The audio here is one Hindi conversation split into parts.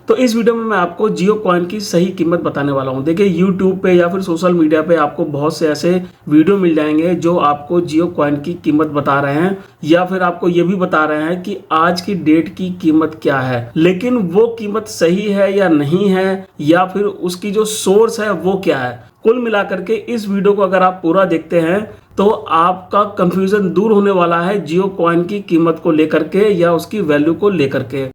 तो इस वीडियो में मैं आपको जियो कॉइन की सही कीमत बताने वाला हूं। देखिए यूट्यूब पे या फिर सोशल मीडिया पे आपको बहुत से ऐसे वीडियो मिल जाएंगे जो आपको जियो कॉइन की कीमत बता रहे हैं या फिर आपको ये भी बता रहे हैं कि आज की डेट की कीमत क्या है, लेकिन वो कीमत सही है या नहीं है या फिर उसकी जो सोर्स है वो क्या है। कुल मिलाकर के इस वीडियो को अगर आप पूरा देखते हैं तो आपका कंफ्यूजन दूर होने वाला है जियो कॉइन की कीमत को लेकर के या उसकी वैल्यू को लेकर के।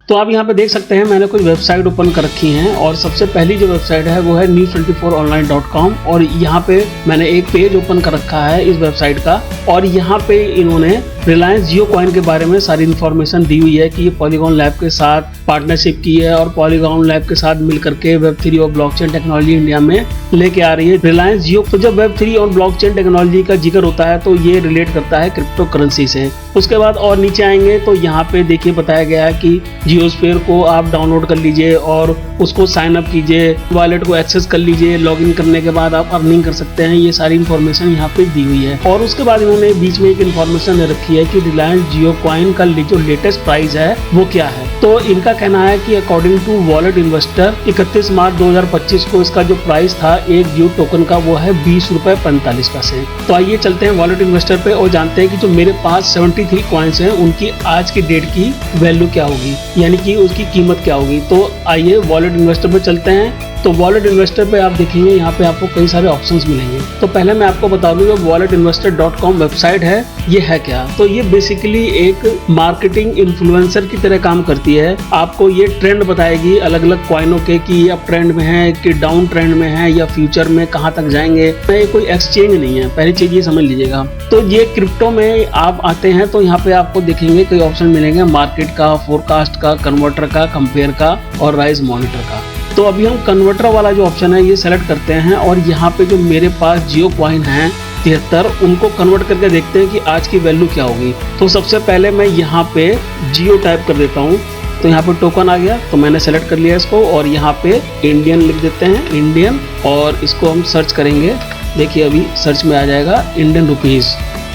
तो आप यहाँ पे देख सकते हैं मैंने कुछ वेबसाइट ओपन कर रखी हैं और सबसे पहली जो वेबसाइट है वो है news24online.com और यहाँ पे मैंने एक पेज ओपन कर रखा है इस वेबसाइट का और यहाँ पे इन्होंने रिलायंस जियो कॉइन के बारे में सारी इन्फॉर्मेशन दी हुई है कि ये पॉलीगॉन लैब के साथ पार्टनरशिप की है और पॉलीगॉन लैब के साथ मिलकर के वेब3 और ब्लॉकचेन टेक्नोलॉजी इंडिया में लेके आ रही है रिलायंस जियो। तो जब वेब3 और ब्लॉकचेन टेक्नोलॉजी का जिक्र होता है तो ये रिलेट करता है क्रिप्टो करेंसी से। उसके बाद और नीचे आएंगे तो यहाँ पे देखिए बताया गया है कि जियोस्फीयर को आप डाउनलोड कर लीजिए और उसको साइन अप कीजिए, वॉलेट को एक्सेस कर लीजिए, लॉगिन करने के बाद आप अर्निंग कर सकते हैं। ये सारी इन्फॉर्मेशन यहाँ पे दी हुई है और उसके बाद इन्होंने बीच में एक इन्फॉर्मेशन दे रखी है कि रिलायंस जियो कॉइन का जो लेटेस्ट प्राइस है वो क्या है। तो इनका कहना है कि अकॉर्डिंग टू वॉलेट इन्वेस्टर 31 मार्च 2025 को इसका जो प्राइस था एक जियो टोकन का वो है 20 रुपए 45 पैसे। तो आइए चलते हैं वॉलेट इन्वेस्टर पे और जानते हैं कि जो मेरे पास 73 कॉइन्स हैं उनकी आज की डेट की वैल्यू क्या होगी, यानी कि उसकी कीमत क्या होगी। तो आइए वॉलेट इन्वेस्टर पे चलते हैं। तो वॉलेट इन्वेस्टर पे आप देखेंगे यहाँ पे आपको कई सारे ऑप्शंस मिलेंगे। तो पहले मैं आपको बता दूं जो walletinvestor.com वेबसाइट है ये है क्या। तो ये बेसिकली एक मार्केटिंग इन्फ्लुएंसर की तरह काम करती है। आपको ये ट्रेंड बताएगी अलग अलग कॉइनों के कि ये अप ट्रेंड में है कि डाउन ट्रेंड में है या फ्यूचर में कहाँ तक जाएंगे। ये कोई एक्सचेंज नहीं है, पहली चीज ये समझ लीजिएगा। तो ये क्रिप्टो में आप आते हैं तो यहाँ पे आपको देखेंगे कई ऑप्शन मिलेंगे, मार्केट का, फोरकास्ट का, कन्वर्टर का, कंपेयर का और राइज मॉनिटर का। तो अभी हम कन्वर्टर वाला जो ऑप्शन है ये सेलेक्ट करते हैं और यहाँ पे जो मेरे पास जियो कॉइन है 73 उनको कन्वर्ट करके देखते हैं कि आज की वैल्यू क्या होगी। तो सबसे पहले मैं यहाँ पे जियो टाइप कर देता हूँ तो यहाँ पे टोकन आ गया तो मैंने सेलेक्ट कर लिया इसको और यहाँ पे इंडियन लिख देते हैं, इंडियन, और इसको हम सर्च करेंगे। देखिए अभी सर्च में आ जाएगा इंडियन रुपीज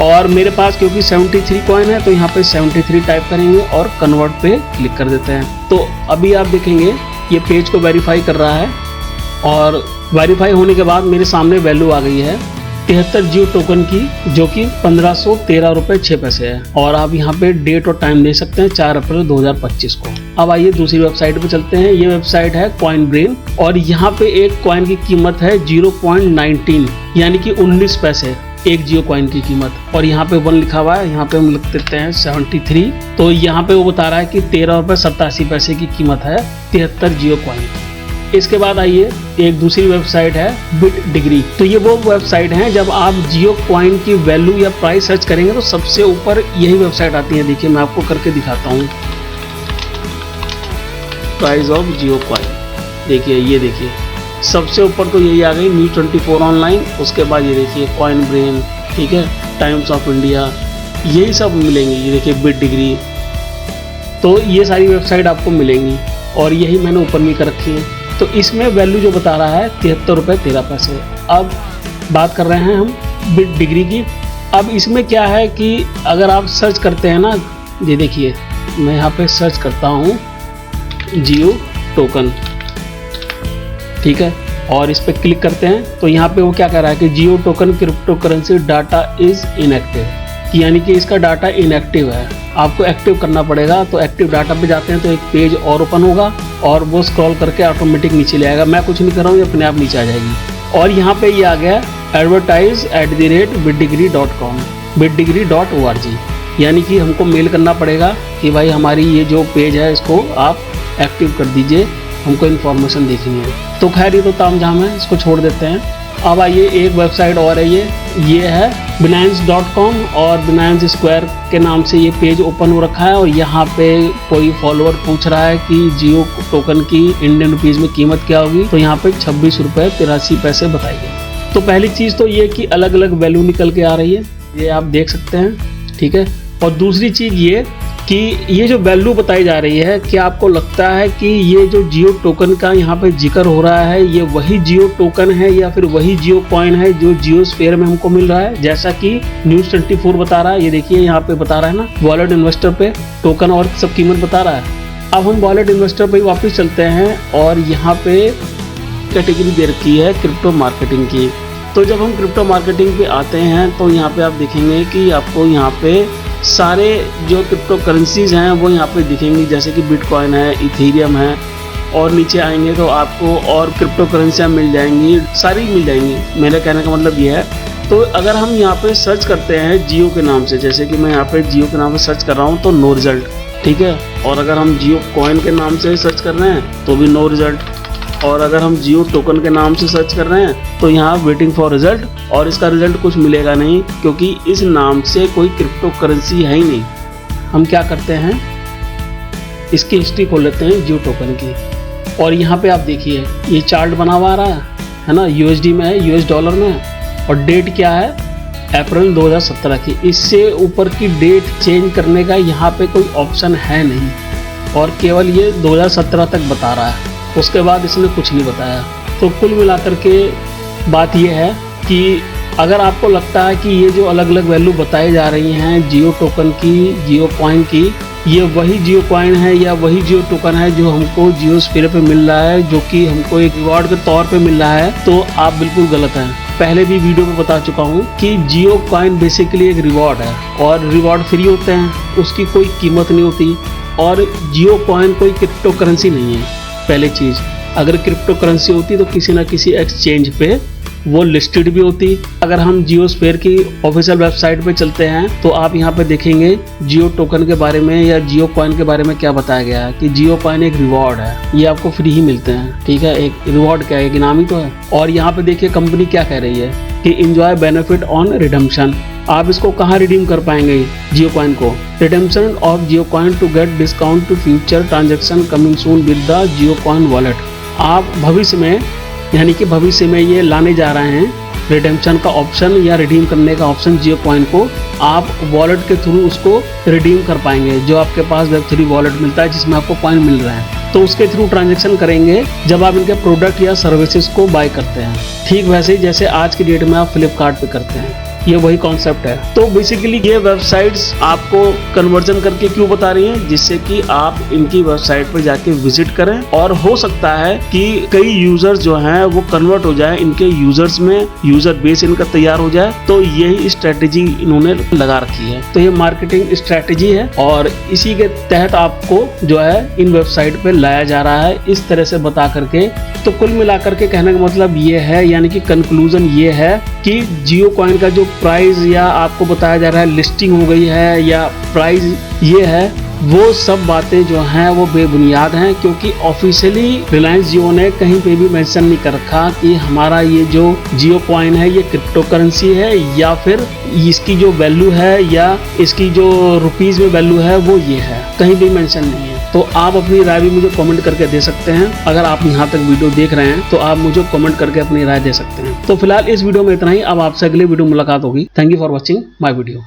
और मेरे पास क्योंकि 73 कॉइन है तो यहाँ पे 73 टाइप करेंगे और कन्वर्ट पे क्लिक कर देते हैं। तो अभी आप देखेंगे ये पेज को वेरीफाई कर रहा है और वेरीफाई होने के बाद मेरे सामने वैल्यू आ गई है 73 जियो टोकन की जो कि 1513 रुपए 6 पैसे है और आप यहाँ पे डेट और टाइम दे सकते हैं 4 अप्रैल 2025 को। अब आइए दूसरी वेबसाइट पे चलते हैं। ये वेबसाइट है कॉइन ब्रेन और यहाँ पे एक कॉइन की कीमत है 0.19 यानी कि 19 पैसे एक जियो कॉइन की कीमत और यहाँ पे 1 लिखा हुआ है, यहाँ पे हम लिख देते हैं 73। तो यहाँ पे वो बता रहा है कि 13 रुपए 87 पैसे की कीमत है 73 जियो कॉइन। इसके बाद आइए एक दूसरी वेबसाइट है बिट डिग्री। तो ये वो वेबसाइट है जब आप जियो कॉइन की वैल्यू या प्राइस सर्च करेंगे तो सबसे ऊपर यही वेबसाइट आती है। देखिए मैं आपको करके दिखाता हूँ, प्राइस ऑफ जियो कॉइन। देखिए ये देखिए सबसे ऊपर तो यही आ गई news24 ऑनलाइन, उसके बाद ये देखिए कॉइन ब्रेन, ठीक है, टाइम्स ऑफ इंडिया, यही सब मिलेंगी। ये देखिए बिट डिग्री, तो ये सारी वेबसाइट आपको मिलेंगी और यही मैंने ऊपर भी कर रखी है। तो इसमें वैल्यू जो बता रहा है 73 रुपये 13 पैसे। अब बात कर रहे हैं हम बिट डिग्री की। अब इसमें क्या है कि अगर आप सर्च करते हैं ना, ये देखिए मैं यहाँ पे सर्च करता हूँ जियो टोकन, ठीक है, और इस पर क्लिक करते हैं तो यहाँ पे वो क्या कह रहा है कि Jio token cryptocurrency data is inactive, यानी कि इसका डाटा इनएक्टिव है, आपको एक्टिव करना पड़ेगा। तो एक्टिव डाटा पे जाते हैं तो एक पेज और ओपन होगा और वो स्क्रॉल करके ऑटोमेटिक नीचे ले आएगा। मैं कुछ नहीं कर रहा हूँ, ये अपने आप नीचे आ जाएगी। और यहाँ पे ये आ गया advertise@bitdegree.com bitdegree.org, यानी कि हमको मेल करना पड़ेगा कि भाई हमारी ये जो पेज है इसको आप एक्टिव कर दीजिए, हमको इन्फॉर्मेशन देखनी है। तो खैर ये तो तामझाम है, इसको छोड़ देते हैं। अब आइए एक वेबसाइट और है, ये है binance.com और Binance Square के नाम से ये पेज ओपन हो रखा है और यहाँ पे कोई फॉलोअर पूछ रहा है कि जियो टोकन की इंडियन रुपीज में कीमत क्या होगी। तो यहाँ पे 26 रुपये 83 पैसे बताइए। तो पहली चीज़ तो ये कि अलग अलग वैल्यू निकल के आ रही है, ये आप देख सकते हैं, ठीक है। और दूसरी चीज़ ये कि ये जो वैल्यू बताई जा रही है, क्या आपको लगता है कि ये जो जियो टोकन का यहाँ पे जिक्र हो रहा है ये वही जियो टोकन है या फिर वही जियो कॉइन है जो जियो स्फीयर में हमको मिल रहा है, जैसा कि News24 बता रहा है। ये देखिए यहाँ पे बता रहा है ना, वॉलेट इन्वेस्टर पे टोकन और सब कीमत बता रहा है। अब हम वॉलेट इन्वेस्टर पे वापस चलते हैं और यहाँ पे कैटेगरी दे रखी है क्रिप्टो मार्केटिंग की। तो जब हम क्रिप्टो मार्केटिंग पे आते हैं तो यहाँ पे आप देखेंगे कि आपको यहाँ पे सारे जो क्रिप्टो करेंसीज हैं वो यहाँ पे दिखेंगी, जैसे कि बिटकॉइन है, इथेरियम है, और नीचे आएंगे तो आपको और क्रिप्टो करेंसियाँ मिल जाएंगी, सारी मिल जाएंगी। मेरे कहने का मतलब ये है। तो अगर हम यहाँ पे सर्च करते हैं जियो के नाम से, जैसे कि मैं यहाँ पे जियो के नाम से सर्च कर रहा हूँ तो नो रिजल्ट, ठीक है। और अगर हम जियो कॉइन के नाम से सर्च कर रहे हैं तो भी नो रिजल्ट, और अगर हम जियो टोकन के नाम से सर्च कर रहे हैं तो यहाँ वेटिंग फॉर रिजल्ट, और इसका रिजल्ट कुछ मिलेगा नहीं क्योंकि इस नाम से कोई क्रिप्टो करेंसी है ही नहीं। हम क्या करते हैं, इसकी हिस्ट्री खोल लेते हैं जियो टोकन की, और यहाँ पे आप देखिए ये चार्ट बना हुआ आ रहा है ना, यूएसडी में है, यूएस डॉलर में है, और डेट क्या है, अप्रैल 2017 की। इससे ऊपर की डेट चेंज करने का यहाँ पे कोई ऑप्शन है नहीं, और केवल ये 2017 तक बता रहा है, उसके बाद इसने कुछ नहीं बताया। तो कुल मिलाकर के बात यह है कि अगर आपको लगता है कि ये जो अलग अलग वैल्यू बताई जा रही हैं जियो टोकन की, जियो कॉइन की, ये वही जियो कॉइन है या वही जियो टोकन है जो हमको जियो स्फीयर पे मिल रहा है, जो कि हमको एक रिवॉर्ड के तौर पे मिल रहा है, तो आप बिल्कुल गलत हैं। पहले भी वीडियो में बता चुका हूँ कि जियो कॉइन बेसिकली एक रिवॉर्ड है, और रिवॉर्ड फ्री होते हैं, उसकी कोई कीमत नहीं होती, और जियो कॉइन कोई क्रिप्टो करेंसी नहीं है। पहली चीज़, अगर क्रिप्टो करेंसी होती तो किसी ना किसी एक्सचेंज पे वो लिस्टेड भी होती। अगर हम जियो स्फीयर की ऑफिशियल वेबसाइट पे चलते हैं तो आप यहाँ पे देखेंगे जियो टोकन के बारे में या जियो कॉइन के बारे में क्या बताया गया है कि जियो कॉइन एक रिवॉर्ड है, ये आपको फ्री ही मिलते हैं, ठीक है। एक रिवॉर्ड क्या है, एक इनाम ही तो है। और यहाँ पे देखिए कंपनी क्या कह रही है कि इंजॉय बेनिफिट ऑन रिडम्पशन। आप इसको कहाँ रिडीम कर पाएंगे जियो कॉइन को, redemption of Jio coin to get discount to future transaction coming soon with the Jio coin wallet. आप भविष्य में, यानी कि भविष्य में ये लाने जा रहे हैं रिडेम्पशन का ऑप्शन या रिडीम करने का ऑप्शन जियो कॉइन को, आप वॉलेट के थ्रू उसको रिडीम कर पाएंगे। जो आपके पास Web3 वॉलेट मिलता है जिसमें आपको कॉइन मिल रहा है, तो उसके थ्रू ट्रांजेक्शन करेंगे जब आप इनके प्रोडक्ट या सर्विसेज को बाय करते हैं, ठीक वैसे ही जैसे आज की डेट में आप फ्लिपकार्ट पे करते हैं। ये वही कॉन्सेप्ट है। तो बेसिकली ये वेबसाइट्स आपको कन्वर्जन करके क्यों बता रही हैं, जिससे कि आप इनकी वेबसाइट पर जाके विजिट करें, और हो सकता है कि कई यूजर्स जो हैं वो कन्वर्ट हो जाए, इनके यूजर्स में यूजर बेस इनका तैयार हो जाए। तो यही स्ट्रेटेजी इन्होंने लगा रखी है। तो ये मार्केटिंग स्ट्रेटेजी है, और इसी के तहत आपको जो है इन वेबसाइट पे लाया जा रहा है इस तरह से बता करके। तो कुल मिलाकर के कहने का मतलब ये है, यानी कि कंक्लूजन ये है कि जियो कॉइन का जो प्राइस या आपको बताया जा रहा है लिस्टिंग हो गई है या प्राइस ये है, वो सब बातें जो हैं वो बेबुनियाद हैं, क्योंकि ऑफिशियली रिलायंस जियो ने कहीं पे भी मेंशन नहीं कर रखा कि हमारा ये जो जियो कॉइन है ये क्रिप्टो करेंसी है, या फिर इसकी जो वैल्यू है या इसकी जो रुपीज में वैल्यू है वो ये है, कहीं भी मेंशन नहीं है। तो आप अपनी राय भी मुझे कमेंट करके दे सकते हैं। अगर आप यहाँ तक वीडियो देख रहे हैं तो आप मुझे कमेंट करके अपनी राय दे सकते हैं। तो फिलहाल इस वीडियो में इतना ही। अब आपसे अगले वीडियो मुलाकात होगी। Thank you for watching my video.